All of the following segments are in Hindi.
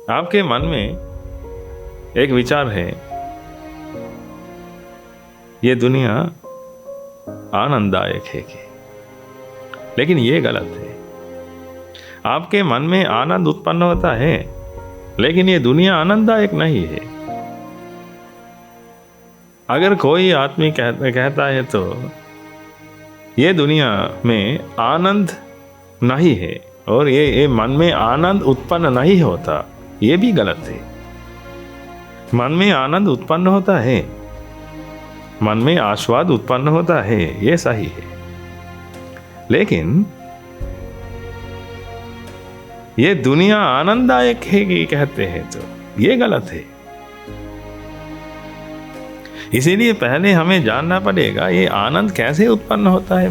आपके मन में एक विचार है, ये दुनिया आनंददायक है कि, लेकिन ये गलत है। आपके मन में आनंद उत्पन्न होता है, लेकिन ये दुनिया आनंददायक नहीं है। अगर कोई आदमी कहता है तो ये दुनिया में आनंद नहीं है और ये मन में आनंद उत्पन्न नहीं होता, ये भी गलत है। मन में आनंद उत्पन्न होता है, मन में आस्वाद उत्पन्न होता है, ये सही है। लेकिन ये दुनिया आनंददायक है कि कहते हैं तो ये गलत है। इसीलिए पहले हमें जानना पड़ेगा ये आनंद कैसे उत्पन्न होता है।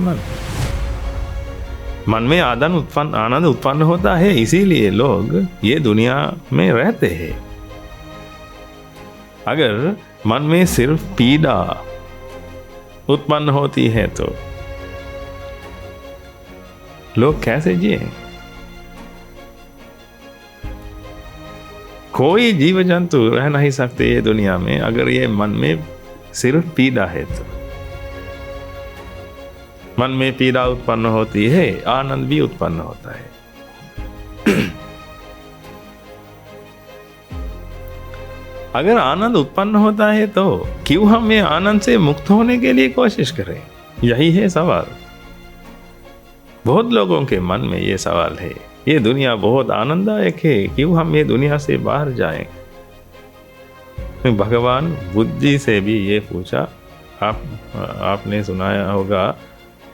मन में आनंद उत्पन्न होता है, इसीलिए लोग ये दुनिया में रहते हैं। अगर मन में सिर्फ पीड़ा उत्पन्न होती है तो लोग कैसे जिए? कोई जीव जंतु रह नहीं सकते ये दुनिया में अगर ये मन में सिर्फ पीड़ा है तो। मन में पीड़ा उत्पन्न होती है, आनंद भी उत्पन्न होता है। अगर आनंद उत्पन्न होता है तो क्यों हम ये आनंद से मुक्त होने के लिए कोशिश करें? यही है सवाल। बहुत लोगों के मन में ये सवाल है, ये दुनिया बहुत आनंददायक है, क्यों हम ये दुनिया से बाहर जाएं? भगवान बुद्ध जी से भी ये पूछा। आपने सुनाया होगा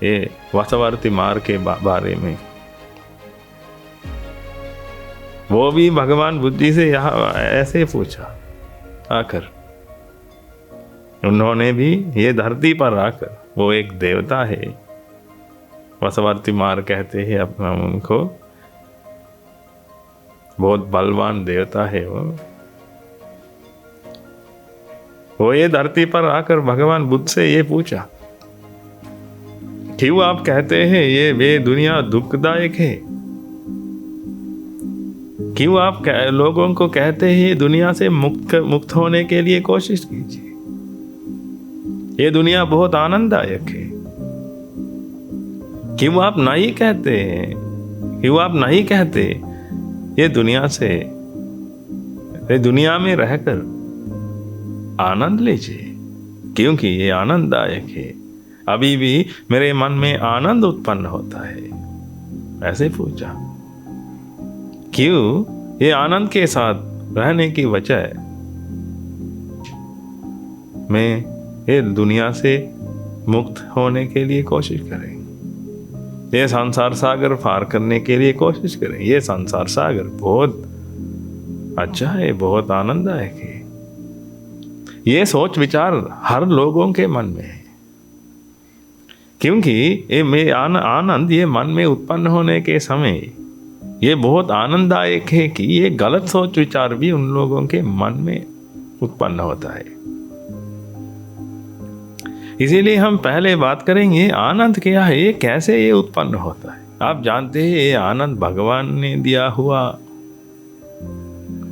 ये वसवर्ती मार्ग के बारे में। वो भी भगवान बुद्ध जी से यहाँ ऐसे पूछा आकर। उन्होंने भी ये धरती पर आकर, वो एक देवता है, वसवर्ती मार्ग कहते हैं अपना उनको, बहुत बलवान देवता है वो ये धरती पर आकर भगवान बुद्ध से ये पूछा, क्यों आप कहते हैं ये दुनिया दुखदायक है? क्यों आप लोगों को कहते हैं ये दुनिया से मुक्त होने के लिए कोशिश कीजिए, ये दुनिया बहुत आनंददायक है? क्यों आप नहीं कहते हैं, क्यों आप नहीं कहते ये दुनिया में रहकर आनंद लीजिए, क्योंकि ये आनंददायक है, अभी भी मेरे मन में आनंद उत्पन्न होता है? ऐसे पूछा। क्यों ये आनंद के साथ रहने की वजह मैं ये दुनिया से मुक्त होने के लिए कोशिश करें, ये संसार सागर पार करने के लिए कोशिश करें। ये संसार सागर बहुत अच्छा है, बहुत आनंददायक है। ये सोच विचार हर लोगों के मन में है, क्योंकि ये आनंद ये मन में उत्पन्न होने के समय ये बहुत आनंददायक है कि ये गलत सोच विचार भी उन लोगों के मन में उत्पन्न होता है। इसीलिए हम पहले बात करेंगे आनंद क्या है, ये कैसे ये उत्पन्न होता है। आप जानते हैं ये आनंद भगवान ने दिया हुआ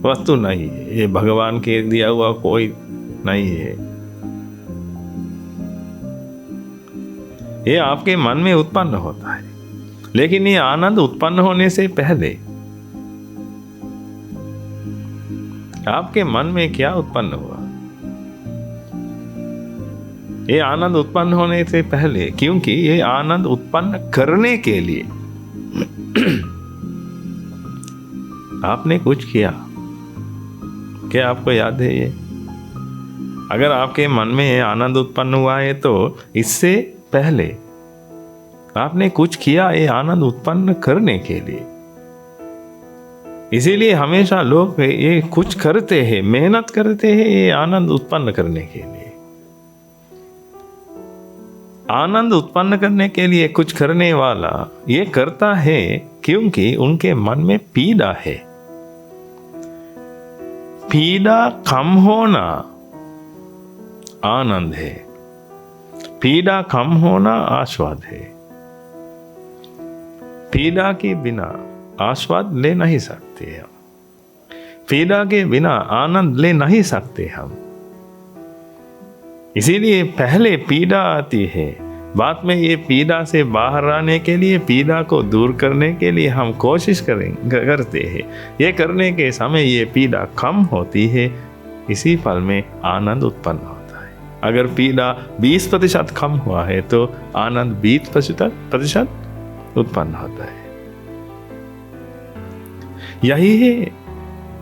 वस्तु नहीं है, ये भगवान के दिया हुआ कोई नहीं है, ये आपके मन में उत्पन्न होता है। लेकिन ये आनंद उत्पन्न होने से पहले आपके मन में क्या उत्पन्न हुआ? ये आनंद उत्पन्न होने से पहले, क्योंकि ये आनंद उत्पन्न करने के लिए आपने कुछ किया। क्या आपको याद है ये? अगर आपके मन में ये आनंद उत्पन्न हुआ है तो इससे पहले आपने कुछ किया ये आनंद उत्पन्न करने के लिए। इसीलिए हमेशा लोग ये कुछ करते हैं, मेहनत करते हैं ये आनंद उत्पन्न करने के लिए। आनंद उत्पन्न करने के लिए कुछ करने वाला ये करता है क्योंकि उनके मन में पीड़ा है। पीड़ा कम होना आनंद है, पीड़ा कम होना आस्वाद है। पीड़ा के बिना आस्वाद ले नहीं सकते हम। पीड़ा के बिना आनंद ले नहीं सकते हम। इसीलिए पहले पीड़ा आती है, बाद में ये पीड़ा से बाहर आने के लिए, पीड़ा को दूर करने के लिए हम कोशिश करते हैं। ये करने के समय ये पीड़ा कम होती है, इसी पल में आनंद उत्पन्न होता है। अगर पीड़ा 20% कम हुआ है तो आनंद 20% उत्पन्न होता है। यही है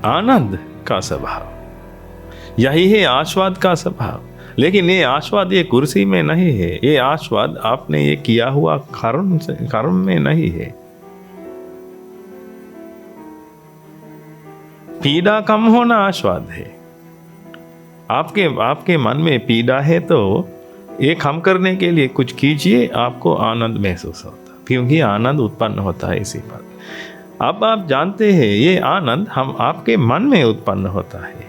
आनंद का स्वभाव, यही है आस्वाद का स्वभाव। लेकिन ये आस्वाद ये कुर्सी में नहीं है, ये आस्वाद आपने ये किया हुआ कर्म में नहीं है। पीड़ा कम होना आस्वाद है। आपके मन में पीड़ा है तो ये कम करने के लिए कुछ कीजिए, आपको आनंद महसूस होता, क्योंकि आनंद उत्पन्न होता है इसी पर। अब आप जानते हैं ये आनंद हम आपके मन में उत्पन्न होता है,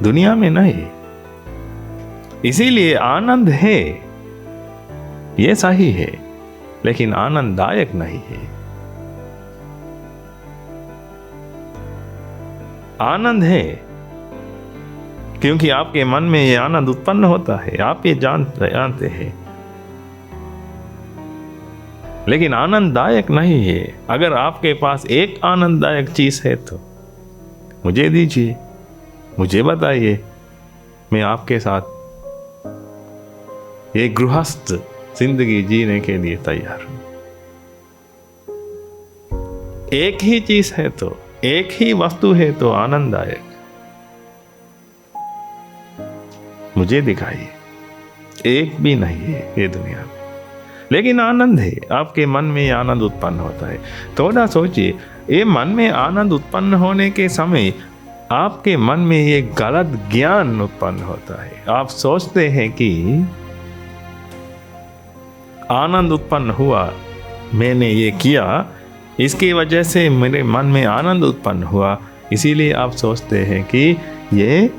दुनिया में नहीं। इसीलिए आनंद है, ये सही है, लेकिन आनंददायक नहीं है। आनंद है क्योंकि आपके मन में ये आनंद उत्पन्न होता है, आप ये जानते हैं, लेकिन आनंददायक नहीं है। अगर आपके पास एक आनंददायक चीज है तो मुझे दीजिए, मुझे बताइए, मैं आपके साथ एक गृहस्थ जिंदगी जीने के लिए तैयार हूं। एक ही चीज है तो, एक ही वस्तु है तो आनंददायक, मुझे दिखाइए। एक भी नहीं है ये दुनिया में, लेकिन आनंद है। आपके मन में आनंद उत्पन्न होता है। थोड़ा सोचिए, ये मन में आनंद उत्पन्न होने के समय आपके मन में ये गलत ज्ञान उत्पन्न होता है। आप सोचते हैं कि आनंद उत्पन्न हुआ, मैंने ये किया, इसकी वजह से मेरे मन में आनंद उत्पन्न हुआ, इसीलिए आप सोचते हैं कि ये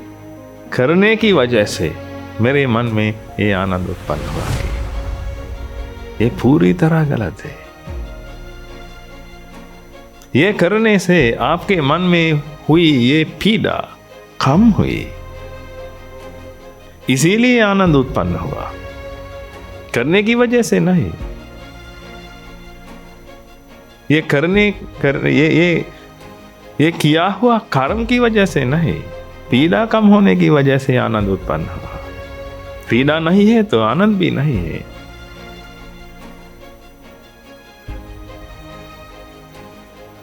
करने की वजह से मेरे मन में ये आनंद उत्पन्न हुआ है। ये पूरी तरह गलत है। ये करने से आपके मन में हुई ये पीड़ा कम हुई, इसीलिए आनंद उत्पन्न हुआ, करने की वजह से नहीं। ये किया हुआ कर्म की वजह से नहीं, पीड़ा कम होने की वजह से आनंद उत्पन्न हुआ। पीड़ा नहीं है तो आनंद भी नहीं है।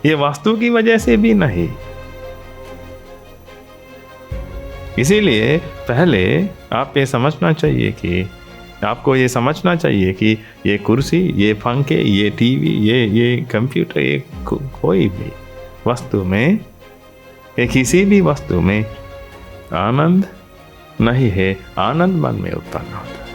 ये वस्तु की वजह से भी नहीं। इसीलिए पहले आप ये समझना चाहिए कि आपको ये समझना चाहिए कि ये कुर्सी, ये पंखे, ये टीवी, ये कंप्यूटर, ये कोई भी वस्तु में, ये किसी भी वस्तु में आनंद नहीं है। आनंद मन में उत्पन्न होता है।